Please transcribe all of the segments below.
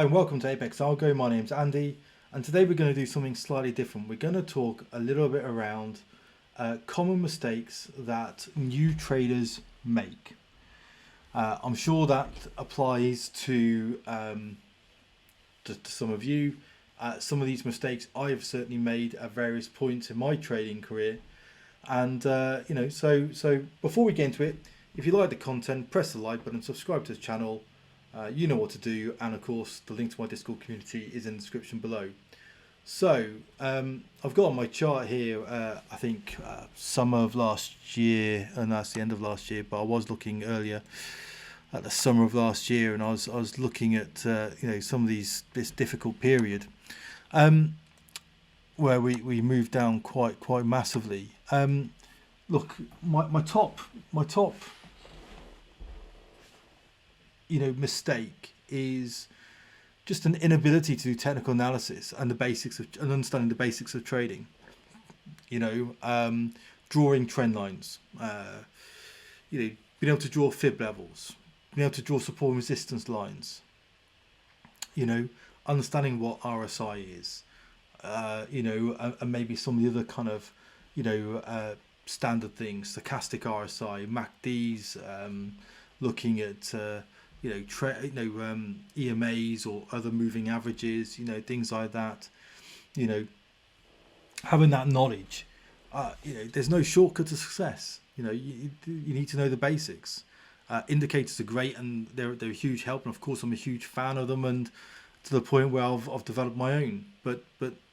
Hi and welcome to Apex Algo. My name's Andy, and today we're going to do something slightly different. We're going to talk a little bit around common mistakes that new traders make. I'm sure that applies to some of you. Some of these mistakes I've certainly made at various points in my trading career, and so before we get into it, if you like the content, press the like button, subscribe to the channel. You know what to do, and of course the link to my Discord community is in the description below. So I've got on my chart here I think summer of last year, and that's the end of last year, but I was looking earlier at the summer of last year, and I was looking at some of this difficult period where we moved down quite massively. Look, my top mistake is just an inability to do technical analysis and understanding the basics of trading. Drawing trend lines, being able to draw fib levels, being able to draw support and resistance lines, understanding what RSI is, and maybe some of the other kind of standard things, stochastic RSI, MACDs, looking at EMAs or other moving averages, things like that. Having that knowledge, there's no shortcut to success. You need to know the basics. Indicators are great, and they're a huge help, and of course I'm a huge fan of them, and to the point where I've developed my own. But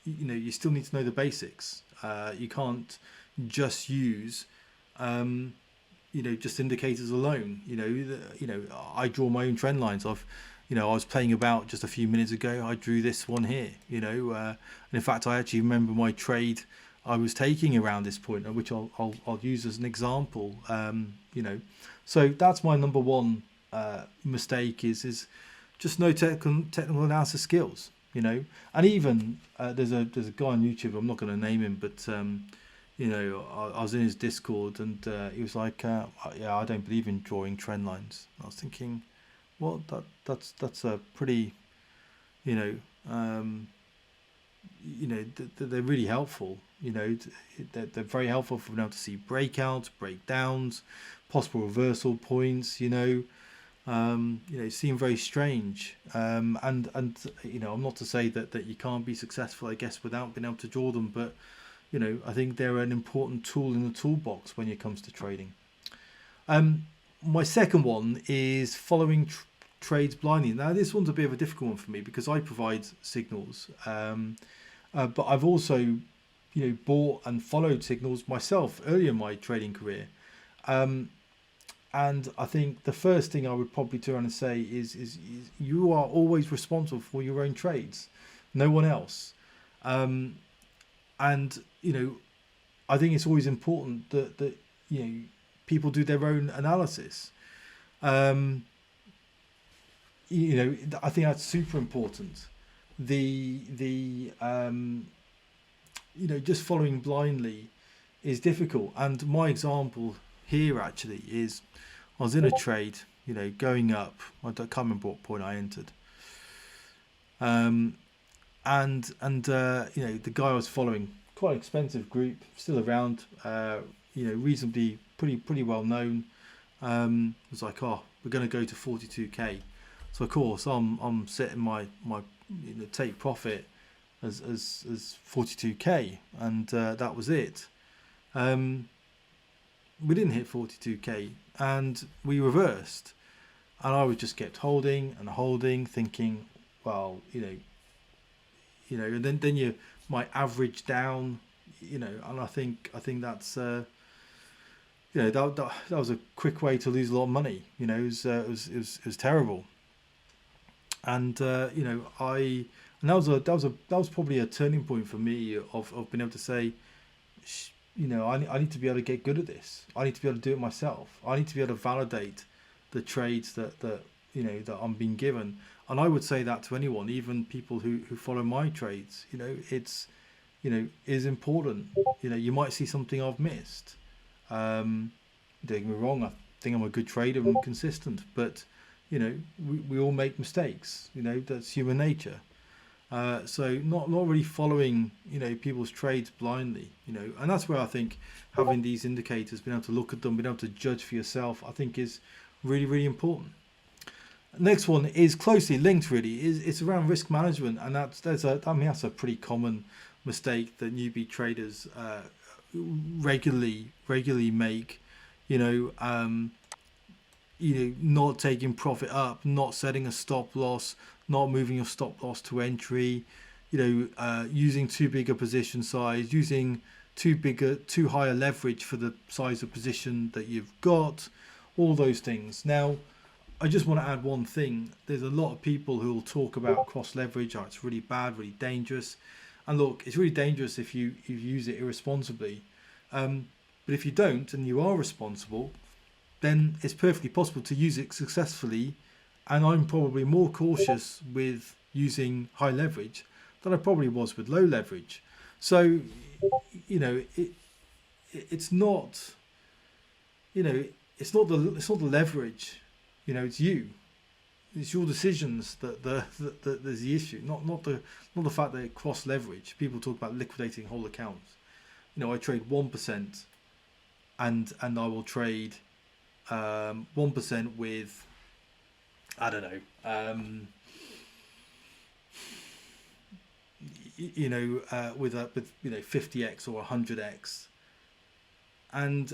you still need to know the basics. You can't just use just indicators alone. I draw my own trend lines. I was playing about just a few minutes ago. I drew this one here, and in fact I actually remember my trade I was taking around this point, which I'll use as an example. So that's my number one mistake is just no technical analysis skills. And even there's a guy on YouTube, I'm not going to name him, but I was in his Discord, and he was like, yeah, I don't believe in drawing trend lines. I was thinking, well, that's a pretty, they're really helpful. They're very helpful for being able to see breakouts, breakdowns, possible reversal points. Seem very strange. And I'm not to say that you can't be successful, I guess, without being able to draw them, but I think they're an important tool in the toolbox when it comes to trading. My second one is following trades blindly. Now, this one's a bit of a difficult one for me because I provide signals, but I've also, bought and followed signals myself earlier in my trading career. And I think the first thing I would probably turn around and say is you are always responsible for your own trades, no one else. And I think it's always important that people do their own analysis. I think that's super important. Just following blindly is difficult. And my example here actually is I was in a trade, going up. I can't remember what point I entered. The guy I was following, quite an expensive group, still around, reasonably pretty well known, was like, oh, we're going to go to 42k. So of course I'm setting my take profit as 42k, and that was it. We didn't hit 42k, and we reversed, and I was just kept holding and holding, thinking, well, and then you might average down, and I think that's that was a quick way to lose a lot of money. It was terrible. And that was probably a turning point for me of being able to say, I need to be able to get good at this. I need to be able to do it myself. I need to be able to validate the trades that I'm being given. And I would say that to anyone, even people who follow my trades. It's is important. You might see something I've missed. Don't get me wrong, I think I'm a good trader and consistent, but we all make mistakes. That's human nature. So not really following people's trades blindly. And that's where I think having these indicators, being able to look at them, being able to judge for yourself, I think is really, really important. Next one is closely linked. Really, it's around risk management, and that's a pretty common mistake that newbie traders regularly make. Not taking profit up, not setting a stop loss, not moving your stop loss to entry, using too big a position size, using too high a leverage for the size of position that you've got, all those things. Now, I just want to add one thing. There's a lot of people who will talk about cross leverage. Oh, it's really bad, really dangerous. And look, it's really dangerous if you use it irresponsibly. But if you don't and you are responsible, then it's perfectly possible to use it successfully. And I'm probably more cautious with using high leverage than I probably was with low leverage. So, it's not the leverage. It's you. It's your decisions that there's the issue. Not the fact that it cross leverage. People talk about liquidating whole accounts. I trade 1%, and I will trade 1% with, I don't know, with 50x or 100x, and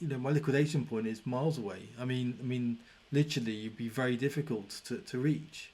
my liquidation point is miles away. I mean, literally, it'd be very difficult to reach.